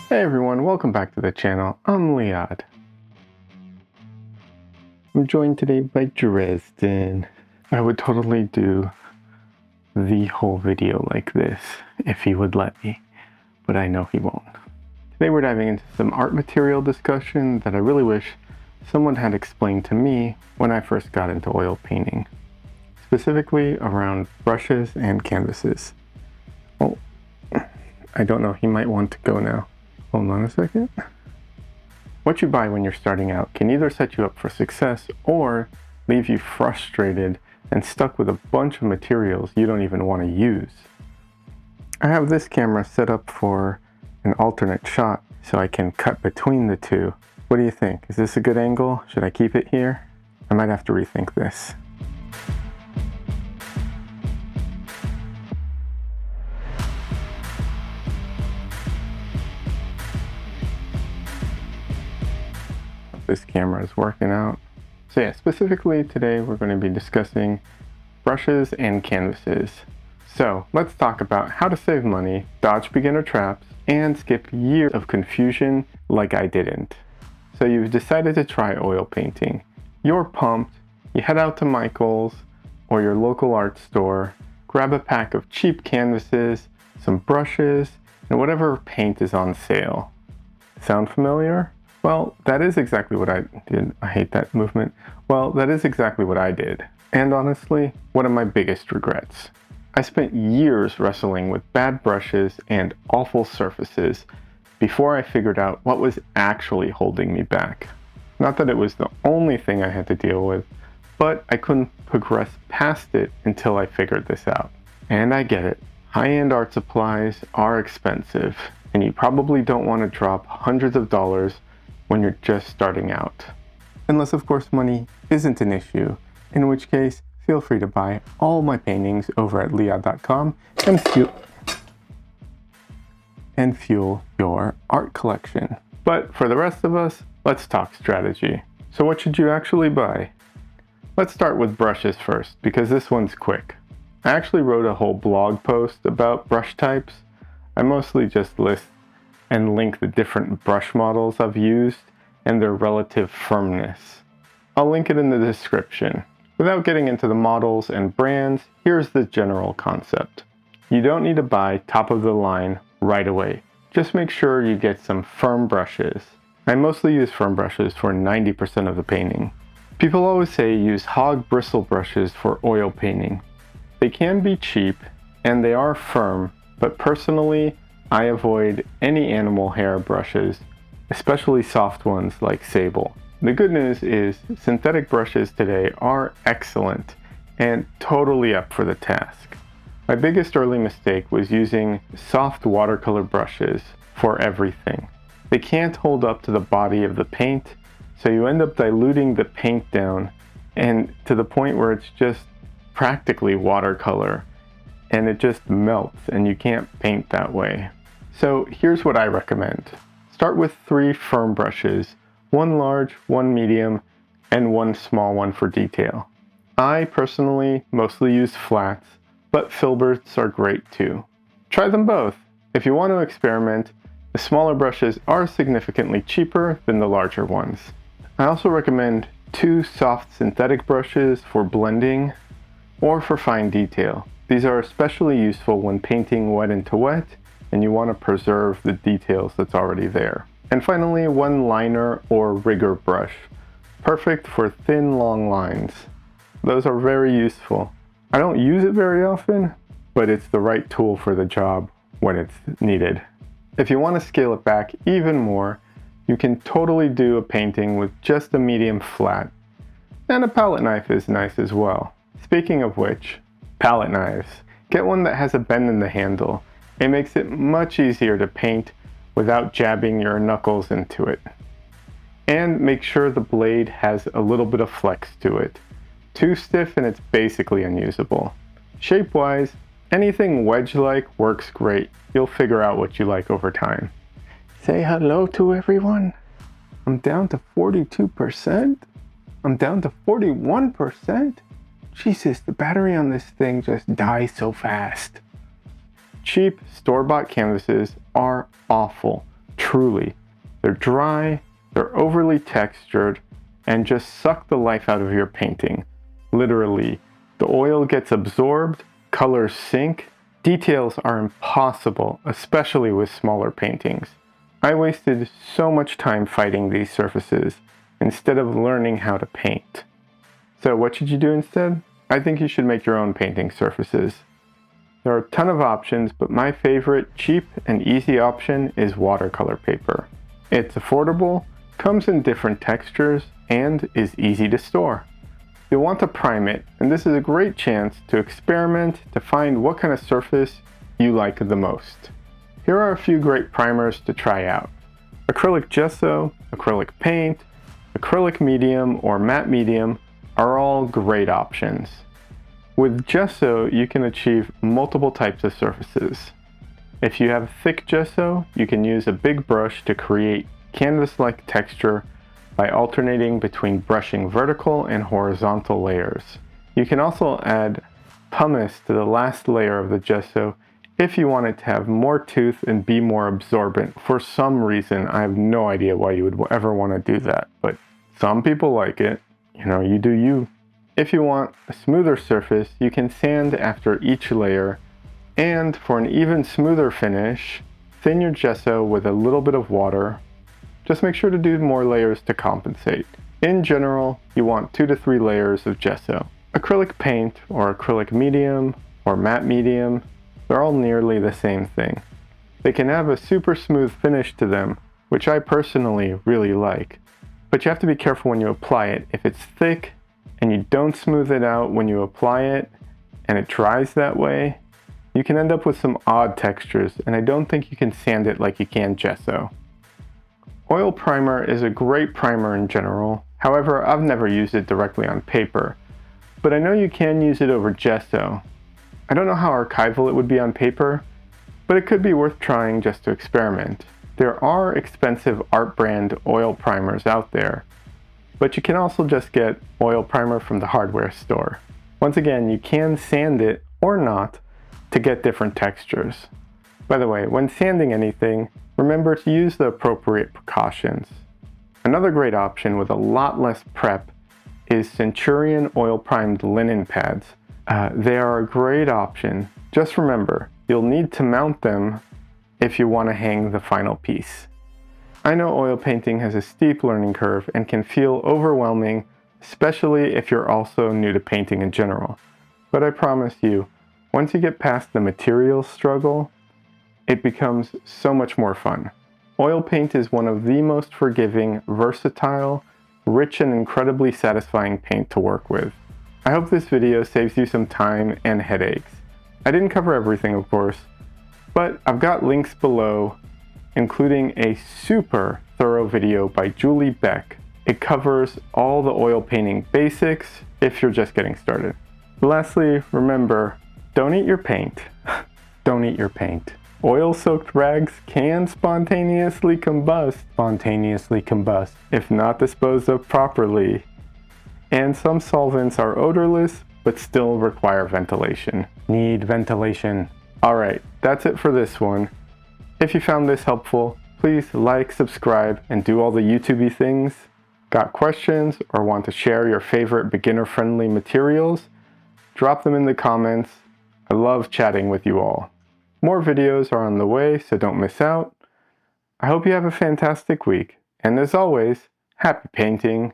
Hey everyone, welcome back to the channel. I'm Liad. I'm joined today by Dresden. I would totally do the whole video like this if he would let me, but I know he won't. Today we're diving into some art material discussion that I really wish someone had explained to me when I first got into oil painting, specifically around brushes and canvases. Well, I don't know, he might want to go now. Hold on a second. What you buy when you're starting out can either set you up for success or leave you frustrated and stuck with a bunch of materials you don't even want to use. I have this camera set up for an alternate shot so I can cut between the two. What do you think? Is this a good angle? Should I keep it here? I might have to rethink this. This camera is working out. So yeah, specifically today we're going to be discussing brushes and canvases. So let's talk about how to save money, dodge beginner traps, and skip years of confusion like I didn't. So you've decided to try oil painting. You're pumped, you head out to Michael's or your local art store, grab a pack of cheap canvases, some brushes, and whatever paint is on sale. Sound familiar? Well, that is exactly what I did. I hate that movement. Well, that is exactly what I did. And honestly, one of my biggest regrets. I spent years wrestling with bad brushes and awful surfaces before I figured out what was actually holding me back. Not that it was the only thing I had to deal with, but I couldn't progress past it until I figured this out. And I get it. High-end art supplies are expensive, and you probably don't want to drop hundreds of dollars when you're just starting out. Unless of course money isn't an issue, in which case feel free to buy all my paintings over at liad.com and fuel your art collection. But for the rest of us, let's talk strategy. So what should you actually buy? Let's start with brushes first, because this one's quick. I actually wrote a whole blog post about brush types. I mostly just list and link the different brush models I've used and their relative firmness. I'll link it in the description. Without getting into the models and brands, here's the general concept. You don't need to buy top of the line right away. Just make sure you get some firm brushes. I mostly use firm brushes for 90% of the painting. People always say use hog bristle brushes for oil painting. They can be cheap and they are firm, but personally, I avoid any animal hair brushes, especially soft ones like sable. The good news is synthetic brushes today are excellent and totally up for the task. My biggest early mistake was using soft watercolor brushes for everything. They can't hold up to the body of the paint, so you end up diluting the paint down and to the point where it's just practically watercolor and it just melts and you can't paint that way. So here's what I recommend. Start with 3 firm brushes, one large, one medium, and one small one for detail. I personally mostly use flats, but filberts are great too. Try them both. If you want to experiment, the smaller brushes are significantly cheaper than the larger ones. I also recommend 2 soft synthetic brushes for blending or for fine detail. These are especially useful when painting wet into wet and you want to preserve the details that's already there. And finally, one liner or rigger brush. Perfect for thin, long lines. Those are very useful. I don't use it very often, but it's the right tool for the job when it's needed. If you want to scale it back even more, you can totally do a painting with just a medium flat. And a palette knife is nice as well. Speaking of which, palette knives. Get one that has a bend in the handle. It makes it much easier to paint without jabbing your knuckles into it. And make sure the blade has a little bit of flex to it. Too stiff and it's basically unusable. Shape-wise, anything wedge-like works great. You'll figure out what you like over time. Say hello to everyone. I'm down to 42%. I'm down to 41%. Jesus, the battery on this thing just dies so fast. Cheap store-bought canvases are awful. truly. They're dry, they're overly textured, and just suck the life out of your painting. Literally, the oil gets absorbed, colors sink, details are impossible, especially with smaller paintings. I wasted so much time fighting these surfaces instead of learning how to paint. So what should you do instead? I think you should make your own painting surfaces. There are a ton of options, but my favorite cheap and easy option is watercolor paper. It's affordable, comes in different textures, and is easy to store. You'll want to prime it, and this is a great chance to experiment to find what kind of surface you like the most. Here are a few great primers to try out. Acrylic gesso, acrylic paint, acrylic medium, or matte medium are all great options. With gesso, you can achieve multiple types of surfaces. If you have thick gesso, you can use a big brush to create canvas-like texture by alternating between brushing vertical and horizontal layers. You can also add pumice to the last layer of the gesso if you want it to have more tooth and be more absorbent. For some reason, I have no idea why you would ever want to do that, but some people like it. You do you. If you want a smoother surface, you can sand after each layer, and for an even smoother finish, thin your gesso with a little bit of water. Just make sure to do more layers to compensate. In general, you want 2 to 3 layers of gesso. Acrylic paint, or acrylic medium, or matte medium, they're all nearly the same thing. They can have a super smooth finish to them, which I personally really like. But you have to be careful when you apply it. If it's thick and you don't smooth it out when you apply it, and it dries that way, you can end up with some odd textures, and I don't think you can sand it like you can gesso. Oil primer is a great primer in general. However, I've never used it directly on paper, but I know you can use it over gesso. I don't know how archival it would be on paper, but it could be worth trying just to experiment. There are expensive art brand oil primers out there, but you can also just get oil primer from the hardware store. Once again, you can sand it or not to get different textures. By the way, when sanding anything, remember to use the appropriate precautions. Another great option with a lot less prep is Centurion oil primed linen pads. They are a great option. Just remember, you'll need to mount them if you want to hang the final piece. I know oil painting has a steep learning curve and can feel overwhelming, especially if you're also new to painting in general. But I promise you, once you get past the materials struggle, it becomes so much more fun. Oil paint is one of the most forgiving, versatile, rich and incredibly satisfying paint to work with. I hope this video saves you some time and headaches. I didn't cover everything, of course, but I've got links below, including a super thorough video by Julie Beck. It covers all the oil painting basics if you're just getting started. Lastly, remember, don't eat your paint. Don't eat your paint. Oil-soaked rags can spontaneously combust if not disposed of properly. And some solvents are odorless, but still require ventilation. Need ventilation. Alright, that's it for this one. If you found this helpful, please like, subscribe, and do all the YouTube-y things. Got questions or want to share your favorite beginner-friendly materials? Drop them in the comments. I love chatting with you all. More videos are on the way, so don't miss out. I hope you have a fantastic week, and as always, happy painting!